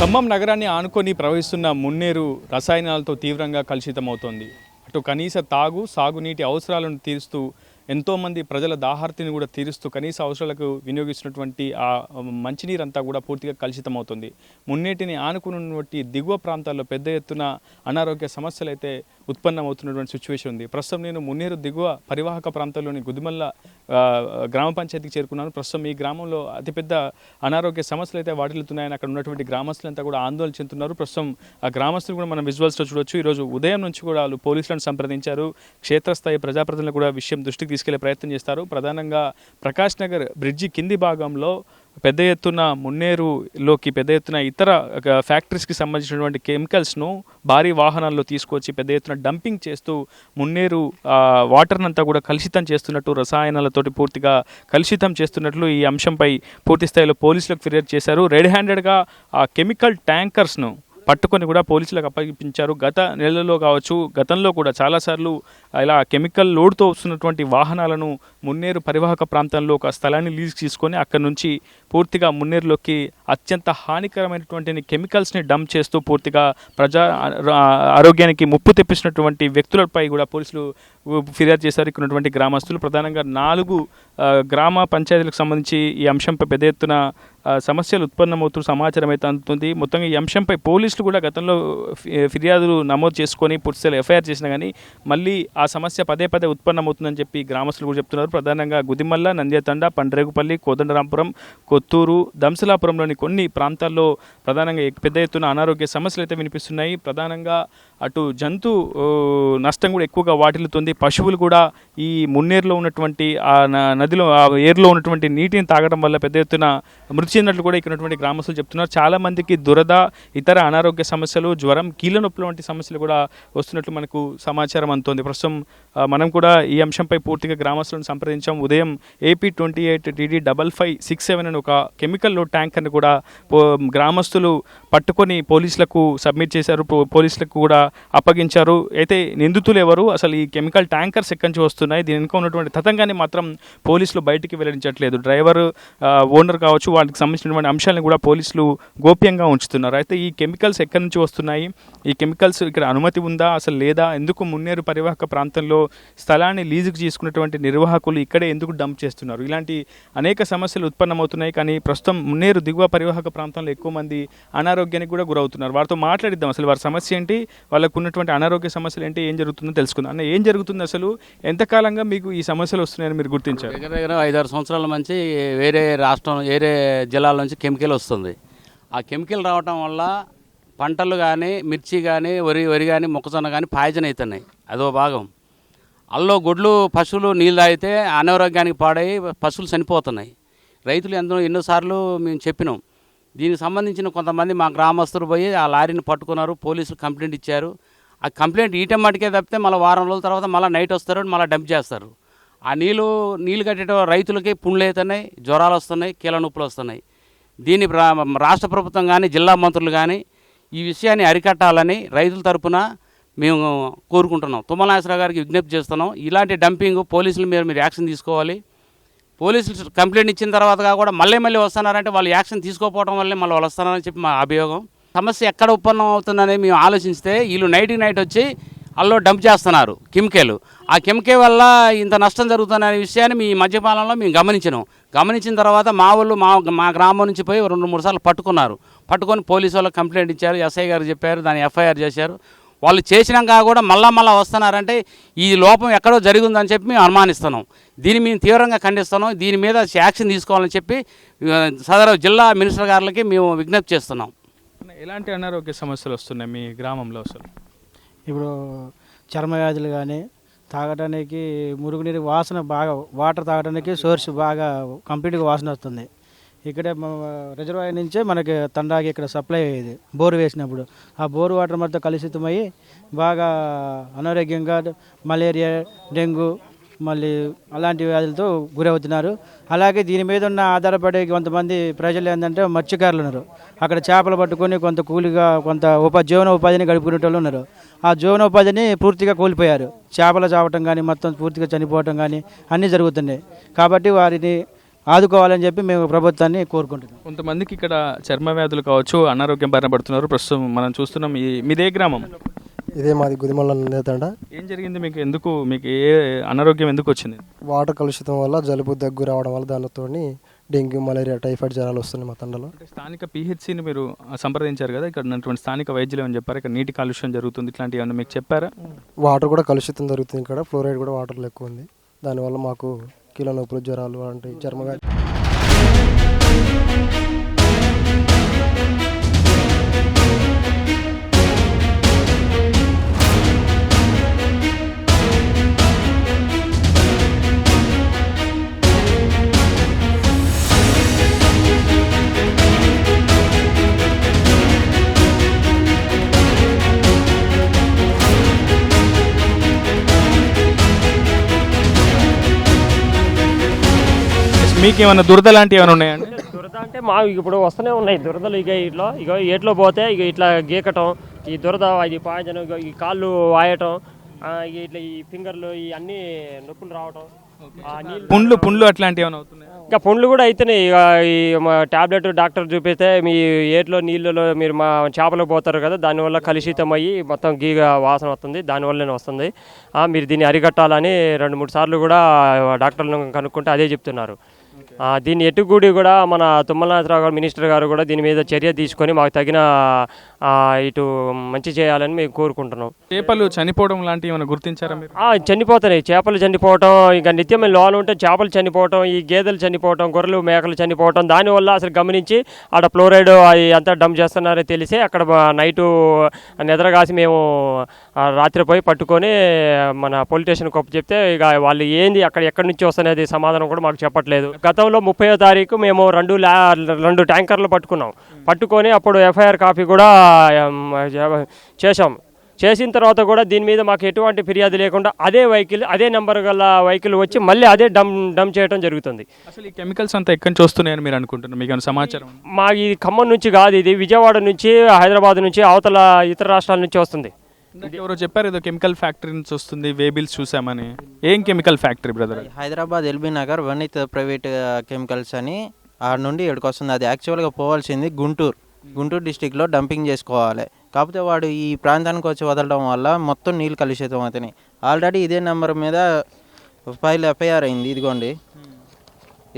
ఖమ్మం నగరాన్ని ఆనుకొని ప్రవహిస్తున్న మున్నేరు రసాయనాలతో తీవ్రంగా కలుషితమవుతోంది. అటు కనీస సాగునీటి అవసరాలను తీరుస్తూ ఎంతోమంది ప్రజల దాహార్తిని కూడా తీరుస్తూ కనీస అవసరాలకు వినియోగిస్తున్నటువంటి ఆ మంచినీరంతా కూడా పూర్తిగా కలుషితమవుతుంది. మున్నేటిని ఆనుకున్నటువంటి దిగువ ప్రాంతాల్లో పెద్ద ఎత్తున అనారోగ్య సమస్యలు అయితే ఉత్పన్నమవుతున్నటువంటి సిచ్యువేషన్ ఉంది. ప్రస్తుతం నేను మున్నేరు దిగువ పరివాహక ప్రాంతాల్లోని గుదిమల్ల గ్రామ పంచాయతీకి చేరుకున్నాను. ప్రస్తుతం ఈ గ్రామంలో అతిపెద్ద అనారోగ్య సమస్యలు అయితే వాటిల్లుతున్నాయని అక్కడ ఉన్నటువంటి గ్రామస్తులంతా కూడా ఆందోళన చెందుతున్నారు. ప్రస్తుతం ఆ గ్రామస్తులు కూడా మనం విజువల్స్లో చూడొచ్చు. ఈరోజు ఉదయం నుంచి కూడా వాళ్ళు పోలీసులను సంప్రదించారు. క్షేత్రస్థాయి ప్రజాప్రతినిధులు కూడా విషయం దృష్టికి తీసుకెళ్లే ప్రయత్నం చేస్తారు. ప్రధానంగా ప్రకాష్ నగర్ బ్రిడ్జి కింది భాగంలో పెద్ద ఎత్తున మున్నేరులోకి పెద్ద ఎత్తున ఇతర ఫ్యాక్టరీస్కి సంబంధించినటువంటి కెమికల్స్ను భారీ వాహనాల్లో తీసుకొచ్చి పెద్ద ఎత్తున డంపింగ్ చేస్తూ మున్నేరు వాటర్నంతా కూడా కలుషితం చేస్తున్నట్టు, రసాయనాలతోటి పూర్తిగా కలుషితం చేస్తున్నట్లు ఈ అంశంపై పూర్తి స్థాయిలో పోలీసులకు ఫిర్యాదు చేశారు. రెడ్ హ్యాండెడ్గా ఆ కెమికల్ ట్యాంకర్స్ను పట్టుకొని కూడా పోలీసులకు అప్పగించారు. గత నెలలో కావచ్చు, గతంలో కూడా చాలాసార్లు ఇలా కెమికల్ లోడ్తో వస్తున్నటువంటి వాహనాలను మున్నేరు పరివాహక ప్రాంతంలో ఒక స్థలాన్ని లీజ్ తీసుకొని అక్కడ నుంచి పూర్తిగా మున్నేరులోకి అత్యంత హానికరమైనటువంటి కెమికల్స్ని డంప్ చేస్తూ పూర్తిగా ప్రజా ఆరోగ్యానికి ముప్పు తెప్పించినటువంటి వ్యక్తులపై కూడా పోలీసులు ఫిర్యాదు చేశారు. ఇక్కడ ఉన్నటువంటి గ్రామస్తులు ప్రధానంగా 4 గ్రామ పంచాయతీలకు సంబంధించి ఈ అంశంపై పెద్ద ఎత్తున సమస్యలు ఉత్పన్నమవుతూ సమాచారం అయితే అందుతుంది. మొత్తంగా ఈ అంశంపై పోలీసులు కూడా గతంలో ఫిర్యాదులు నమోదు చేసుకొని పూర్తిస్థాయిలో ఎఫ్ఐఆర్ చేసినా కానీ మళ్ళీ ఆ సమస్య పదే ఉత్పన్నమవుతుందని చెప్పి గ్రామస్తులు కూడా చెప్తున్నారు. ప్రధానంగా గుదిమల్ల, నంద్యాతండ, పండ్రేగుపల్లి, కోదండరాంపురం, కొత్తూరు, దంసలాపురంలోని కొన్ని ప్రాంతాల్లో ప్రధానంగా పెద్ద ఎత్తున అనారోగ్య సమస్యలు అయితే వినిపిస్తున్నాయి. ప్రధానంగా అటు జంతు నష్టం కూడా ఎక్కువగా వాటిల్లుతుంది. పశువులు కూడా ఈ మున్నేరులో ఉన్నటువంటి ఆ నదిలో ఆ ఏరులో ఉన్నటువంటి నీటిని తాగడం వల్ల పెద్ద ఎత్తున మృతి చెందినట్లు కూడా ఇక్కడ ఉన్నటువంటి గ్రామస్తులు చెప్తున్నారు. చాలామందికి దురద, ఇతర అనారోగ్య సమస్యలు, జ్వరం, కీళ్ళ నొప్పులు వంటి సమస్యలు కూడా వస్తున్నట్లు మనకు సమాచారం అందుతోంది. ప్రస్తుతం మనం కూడా ఈ అంశంపై పూర్తిగా గ్రామస్తులను సంప్రదించాం. ఉదయం AP28 DD5567 అని ఒక కెమికల్ లోడ్ ట్యాంకర్ని కూడా గ్రామస్తులు పట్టుకొని పోలీసులకు సబ్మిట్ చేశారు. పోలీసులకు కూడా అప్పగించారు. అయితే నిందితులు ఎవరు, అసలు ఈ కెమికల్ ట్యాంకర్స్ ఎక్కడి నుంచి వస్తున్నాయి, దీని వెనుక ఉన్నటువంటి తతంగాన్ని మాత్రం పోలీసులు బయటికి వెల్లడించట్లేదు. డ్రైవర్, ఓనర్ కావచ్చు, వాటికి సంబంధించినటువంటి అంశాలను కూడా పోలీసులు గోప్యంగా ఉంచుతున్నారు. అయితే ఈ కెమికల్స్ ఎక్కడి నుంచి వస్తున్నాయి, ఈ కెమికల్స్ ఇక్కడ అనుమతి ఉందా అసలు లేదా, ఎందుకు మున్నేరు పరివాహక ప్రాంతంలో స్థలాన్ని లీజుకు తీసుకున్నటువంటి నిర్వాహకులు ఇక్కడే ఎందుకు డంప్ చేస్తున్నారు, ఇలాంటి అనేక సమస్యలు ఉత్పన్నమవుతున్నాయి. కానీ ప్రస్తుతం మున్నేరు దిగువ పరివాహక ప్రాంతంలో ఎక్కువ మంది అనారోగ్యానికి కూడా గురవుతున్నారు. వారితో మాట్లాడిద్దాం, అసలు వారి సమస్య ఏంటి, వాళ్ళకు ఉన్నటువంటి అనారోగ్య సమస్యలు ఏంటి, ఏం జరుగుతుందో తెలుసుకుందాం. అన్న, ఏం జరుగుతుంది అసలు, ఎంతకాలంగా మీకు ఈ సమస్యలు వస్తున్నాయని మీరు గుర్తించారు? దగ్గర 5-6 సంవత్సరాల నుంచి వేరే రాష్ట్రం, వేరే జిల్లాల నుంచి కెమికల్ వస్తుంది. ఆ కెమికల్ రావటం వల్ల పంటలు కానీ, మిర్చి కానీ, వరి కానీ, మొక్కజొన్న కానీ పాయిజన్ అవుతున్నాయి. అదో భాగం. అల్లో గొడ్లు, పశువులు నీళ్ళు తాగితే అనారోగ్యానికి పాడై పశువులు చనిపోతున్నాయి. రైతులు ఎన్నోసార్లు మేము చెప్పినాం. దీనికి సంబంధించిన కొంతమంది మా గ్రామస్తులు పోయి ఆ లారీని పట్టుకున్నారు. పోలీసులు కంప్లైంట్ ఇచ్చారు. ఆ కంప్లైంట్ ఈటం మటుకే తప్పితే మళ్ళీ వారం రోజుల తర్వాత మళ్ళీ నైట్ వస్తారు, మళ్ళీ డంప్ చేస్తారు. ఆ నీళ్ళు కట్టేట రైతులకి పుండ్లు అవుతున్నాయి, జ్వరాలు వస్తున్నాయి, కీళ్ళ నొప్పులు వస్తున్నాయి. దీన్ని రాష్ట్ర ప్రభుత్వం కానీ, జిల్లా మంత్రులు కానీ ఈ విషయాన్ని అరికట్టాలని రైతుల తరపున మేము కోరుకుంటున్నాం. తుమ్మల నాగేశ్వరరావు గారికి విజ్ఞప్తి చేస్తున్నాం. ఇలాంటి డంపింగ్ పోలీసుల మీద మీరు యాక్షన్ తీసుకోవాలి. పోలీసులు కంప్లైంట్ ఇచ్చిన తర్వాత కూడా మళ్ళీ వస్తున్నారంటే వాళ్ళు యాక్షన్ తీసుకోకపోవడం వల్లే మళ్ళీ వాళ్ళు వస్తున్నారని చెప్పి మా అభియోగం. సమస్య ఎక్కడ ఉత్పన్నం అవుతుందని మేము ఆలోచిస్తే వీళ్ళు నైట్ వచ్చి అల్లో డంప్ చేస్తున్నారు కెమికల్. ఆ కెమికల్ వల్ల ఇంత నష్టం జరుగుతుందనే విషయాన్ని మీ మధ్యపాలనలో మేము గమనించిన తర్వాత మా వాళ్ళు మా గ్రామం నుంచి పోయి 2-3 సార్లు పట్టుకొని పోలీసు వాళ్ళకి కంప్లైంట్ ఇచ్చారు. ఎస్ఐ గారు చెప్పారు, దాన్ని ఎఫ్ఐఆర్ చేశారు. వాళ్ళు చేసినాక కూడా మళ్ళా వస్తున్నారంటే ఈ లోపం ఎక్కడో జరిగిందని చెప్పి మేము అనుమానిస్తున్నాం. దీన్ని మేము తీవ్రంగా ఖండిస్తున్నాం. దీని మీద యాక్షన్ తీసుకోవాలని చెప్పి సదరు జిల్లా మినిస్టర్ గారికి మేము విజ్ఞప్తి చేస్తున్నాం. ఎలాంటి అనారోగ్య సమస్యలు వస్తున్నాయి మీ గ్రామంలో? అసలు ఇప్పుడు చర్మ వ్యాధులు కానీ, తాగడానికి మురుగునీరు వాసన బాగా, వాటర్ తాగడానికి సోర్స్ బాగా కంప్లీట్గా వాసన వస్తుంది. ఇక్కడే రిజర్వాయర్ నుంచే మనకి తండాకి ఇక్కడ సప్లై అయ్యేది బోరు వేసినప్పుడు. ఆ బోరు వాటర్ మొత్తం కలుషితమయ్యి బాగా అనారోగ్యంగా మలేరియా, డెంగ్యూ మళ్ళీ అలాంటి వ్యాధులతో గురవుతున్నారు. అలాగే దీని మీద ఉన్న ఆధారపడే కొంతమంది ప్రజలు ఏంటంటే మత్స్యకారులు ఉన్నారు. అక్కడ చేపలు పట్టుకొని కొంత కూలిగా కొంత జీవనోపాధిని గడుపుకునే వాళ్ళు ఉన్నారు. ఆ జీవనోపాధిని పూర్తిగా కోల్పోయారు. చేపలు చావటం కానీ, మొత్తం పూర్తిగా చనిపోవటం కానీ అన్నీ జరుగుతున్నాయి. కాబట్టి వారిని ఆదుకోవాలని చెప్పి మేము ప్రభుత్వాన్ని కోరుకుంటున్నాం. కొంతమందికి ఇక్కడ చర్మ వ్యాధులు కావచ్చు, అనారోగ్యం బారిన పడుతున్నారు. ప్రస్తుతం మనం చూస్తున్నాం. మీదే గ్రామం? ఇదే మాది గుదిమల్ల నేతండ. ఏం జరిగింది మీకు ఏ అనారోగ్యం ఎందుకు వచ్చింది? వాటర్ కలుషితం వల్ల జలుబు దగ్గు రావడం వల్ల దానితో డెంగ్యూ, మలేరియా, టైఫాయిడ్ జ్వరాలు వస్తున్నాయి మా తండలో. అంటే స్థానిక పిహెచ్సిని మీరు సంప్రదించారు కదా, ఇక్కడ ఉన్నటువంటి స్థానిక వైద్యులు ఏమని చెప్పారు? ఇక్కడ నీటి కాలుష్యం జరుగుతుంది, ఇట్లాంటివి ఏమన్నా మీకు చెప్పారా? వాటర్ కూడా కలుషితం జరుగుతుంది. ఇక్కడ ఫ్లోరైడ్ కూడా వాటర్లో ఎక్కువ ఉంది. దానివల్ల మాకు కీళ్ళ నొప్పులు, జ్వరాలు అంటే చర్మ వ్యాధి. మీకు ఏమైనా దురద లాంటివి ఏమైనా ఉన్నాయండి? దురద అంటే మా ఇప్పుడు వస్తూనే ఉన్నాయి దురదలు. ఇగో ఏట్లో పోతే ఇట్లా గీకటం, ఈ దురద, ఇది పాయజనం, ఈ కాళ్ళు వాయటం, ఇట్లా ఈ ఫింగర్లు ఈ అన్ని నొప్పులు రావటం, పుండ్లు అట్లాంటివి ఏమైనా అవుతున్నాయి? ఇంకా పుండ్లు కూడా అయితేనే. ఇక ఈ టాబ్లెట్ డాక్టర్ చూపిస్తే మీ ఏట్లో నీళ్ళలో మీరు మా చేపలకు పోతారు కదా, దానివల్ల కలుషితం అయ్యి మొత్తం గీగ వాసన వస్తుంది, దానివల్లనే వస్తుంది. మీరు దీన్ని అరికట్టాలని 2-3 సార్లు కూడా డాక్టర్లను కనుక్కుంటే అదే చెప్తున్నారు. దీన్ని ఎటుగూడి కూడా మన తుమ్మల నాగేశ్వరరావు గారు, మినిస్టర్ గారు కూడా దీని మీద చర్య తీసుకొని మాకు తగిన ఇటు మంచి చేయాలని మేము కోరుకుంటున్నాం. చేపలు చనిపోవడం లాంటివి ఏమైనా గుర్తించారా మీరు? చనిపోతున్నాయి, చేపలు చనిపోవటం, ఇంకా నిత్యం లోన్ ఉంటే చేపలు చనిపోవటం, ఈ గేదెలు చనిపోవటం, గొర్రెలు మేకలు చనిపోవటం, దానివల్ల అసలు గమనించి ఆడ ఫ్లోరైడ్ అవి అంతా డంప్ చేస్తున్నారని తెలిసి అక్కడ నైటు నిద్రగాసి మేము రాత్రి పోయి పట్టుకొని మన పోలీస్ స్టేషన్ కొప్పు చెప్తే ఇక వాళ్ళు ఏంది ఎక్కడి నుంచి వస్తున్నది సమాధానం కూడా మాకు చెప్పట్లేదు. గతంలో 30వ తారీఖు మేము 2 ట్యాంకర్లు పట్టుకొని అప్పుడు ఎఫ్ఐఆర్ కాపీ కూడా చేసిన తర్వాత కూడా దీని మీద మాకు ఎటువంటి ఫిర్యాదు లేకుండా అదే నెంబర్ గల వెహికల్ వచ్చి మళ్ళీ అదే డంప్ చేయడం జరుగుతుంది. అసలు ఈ కెమికల్స్ అంతా ఎక్కడి నుంచి వస్తున్నాయని మీరు అనుకుంటున్నారు? మీకు సమాచారం? మా ఇది ఖమ్మం నుంచి కాదు, ఇది విజయవాడ నుంచి, హైదరాబాద్ నుంచి, అవతల ఇతర రాష్ట్రాల నుంచి వస్తుంది. ఎవరో చెప్పారు ఏదో కెమికల్ ఫ్యాక్టరీ నుంచి వస్తుంది, వేబిల్స్ చూసామని. ఏం chemical factory brother? Hyderabad LB Nagar Vanith private chemicals అని ఆడ నుండి ఇక్కడికి వస్తుంది. అది యాక్చువల్గా పోవాల్సింది గుంటూరు డిస్టిక్లో డంపింగ్ చేసుకోవాలి. కాకపోతే వాడు ఈ ప్రాంతానికి వచ్చి వదలడం వల్ల మొత్తం నీళ్ళు కలుషితం అవుతున్నాయి. ఆల్రెడీ ఇదే నెంబర్ మీద ఫైల్ ఎఫ్ఐఆర్ అయింది. ఇదిగోండి,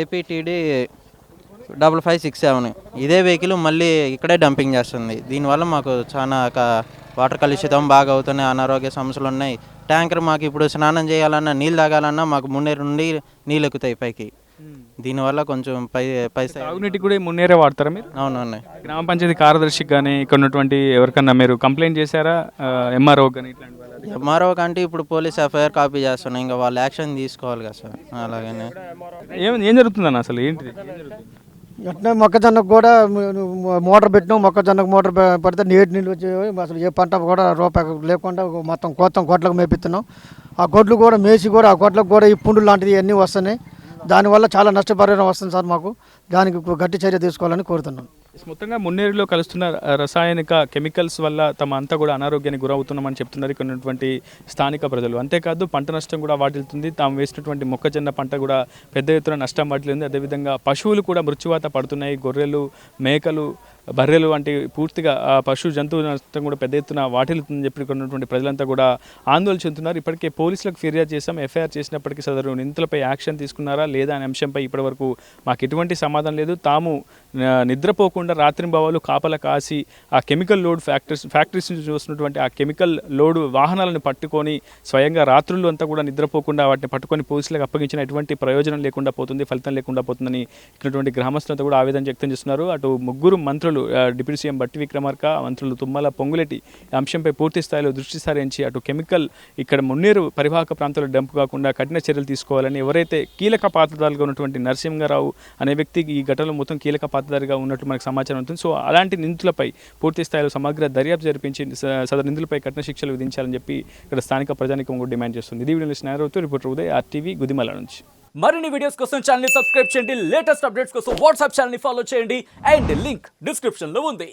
ఏపీటీడీ 5567. ఇదే వెహికల్ మళ్ళీ ఇక్కడే డంపింగ్ చేస్తుంది. దీనివల్ల మాకు చాలా వాటర్ కలుషితం బాగా అవుతున్నాయి, అనారోగ్య సమస్యలు ఉన్నాయి. ట్యాంకర్ మాకు ఇప్పుడు స్నానం చేయాలన్నా, నీళ్ళు తాగాలన్నా మాకు మున్నేరు నుండి నీళ్ళు ఎక్కుతాయి పైకి. దీనివల్ల కొంచెం తాగునీటికి కూడా మున్నేరే వాడతారా మీరు? అవునండి. గ్రామ పంచాయతీ కార్యదర్శికి కానీ ఇక్కడ ఉన్నటువంటి ఎవరికన్నా మీరు కంప్లైంట్ చేశారా? ఎంఆర్ఓ కానీ ఎంఆర్ఓ కంటే ఇప్పుడు పోలీస్ ఎఫ్ఐఆర్ కాపీ చేస్తున్నాయి, ఇంకా వాళ్ళు యాక్షన్ తీసుకోవాలి కదా సార్. అలాగనే ఏం జరుగుతుందన్న అసలు ఏంటిది? అట్నే మొక్కజొన్నకు కూడా మోటార్ పెట్టినాం. మొక్కజొన్నకు మోటార్ పడితే నీళ్ళు వచ్చి అసలు ఏ పంట కూడా రూపాయి లేకుండా మొత్తం గొడ్లకు మేపిస్తున్నాం. ఆ గొడ్లు కూడా మేసి కూడా ఆ గొడ్లకు కూడా ఈ పుండులు లాంటివి అన్నీ వస్తున్నాయి. దానివల్ల చాలా నష్టపరిహారం వస్తుంది సార్. మాకు దానికి గట్టి చర్య తీసుకోవాలని కోరుతున్నాను. మొత్తంగా మున్నేరులో కలుస్తున్న రసాయనిక కెమికల్స్ వల్ల తమ అంతా కూడా అనారోగ్యానికి గురవుతున్నామని చెప్తున్నారు ఇక్కడ ఉన్నటువంటి స్థానిక ప్రజలు. అంతేకాదు పంట నష్టం కూడా వాటిల్తుంది. తాము వేసినటువంటి మొక్కజొన్న పంట కూడా పెద్ద ఎత్తున నష్టం వాటిల్తుంది. అదేవిధంగా పశువులు కూడా మృత్యువాత పడుతున్నాయి. గొర్రెలు, మేకలు, బర్రెలు వంటి పూర్తిగా పశు జంతువు నష్టం కూడా పెద్ద ఎత్తున వాటిల్తుందని చెప్పి ఇక్కడ ఉన్నటువంటి ప్రజలంతా కూడా ఆందోళన చెందుతున్నారు. ఇప్పటికే పోలీసులకు ఫిర్యాదు చేశాం. ఎఫ్ఐఆర్ చేసినప్పటికీ సదరు నిందితులపై యాక్షన్ తీసుకున్నారా లేదా అనే అంశంపై ఇప్పటివరకు మాకు ఎటువంటి సమాధానం లేదు. తాము నిద్రపోకుండా రాత్రింబవళ్ళు కాపలా కాసి ఆ కెమికల్ లోడ్ ఫ్యాక్టరీస్ నుంచి చూస్తున్నటువంటి ఆ కెమికల్ లోడ్ వాహనాలను పట్టుకొని స్వయంగా రాత్రులు అంతా కూడా నిద్రపోకుండా వాటిని పట్టుకొని పోలీసులకు అప్పగించిన ఎటువంటి ప్రయోజనం లేకుండా పోతుంది, ఫలితం లేకుండా పోతుందని ఇక్కడటువంటి గ్రామస్తులంతా కూడా ఆవేదన వ్యక్తం చేస్తున్నారు. అటు ముగ్గురు మంత్రులు, డిప్యూటీ సీఎం బట్టి విక్రమార్క, మంత్రులు తుమ్మల, పొంగులేటి అంశంపై పూర్తి స్థాయిలో దృష్టి సారించి అటు కెమికల్ ఇక్కడ మున్నేరు పరివాహక ప్రాంతాల్లో డంప్ కాకుండా కఠిన చర్యలు తీసుకోవాలని, ఎవరైతే కీలక పాత్రధారులుగా ఉన్నటువంటి నరసింహరావు అనే వ్యక్తి ఈ ఘటనలో మొత్తం కీలక పాత్రధారిగా ఉన్నట్టు మనకు సమాచారం ఉంటుంది. సో అలాంటి నిందితులపై పూర్తి స్థాయిలో సమగ్ర దర్యాప్తు జరిపించి సదరు నిందితులపై కఠిన శిక్షలు విధించాలని చెప్పి ఇక్కడ స్థానిక ప్రజానికం కూడా డిమాండ్ చేస్తుంది. ఇది వీడియో స్నేహితులతో రిపోర్టర్ ఉదయ్, RTV, గుదిమల నుంచి. మరిన్ని వీడియోస్ కోసం ఛానల్ ని సబ్స్క్రైబ్ చేయండి. లేటెస్ట్ అప్డేట్స్ కోసం వాట్సాప్ ఛానల్ ని ఫాలో చేయండి. అండ్ లింక్ డిస్క్రిప్షన్ లో ఉంది.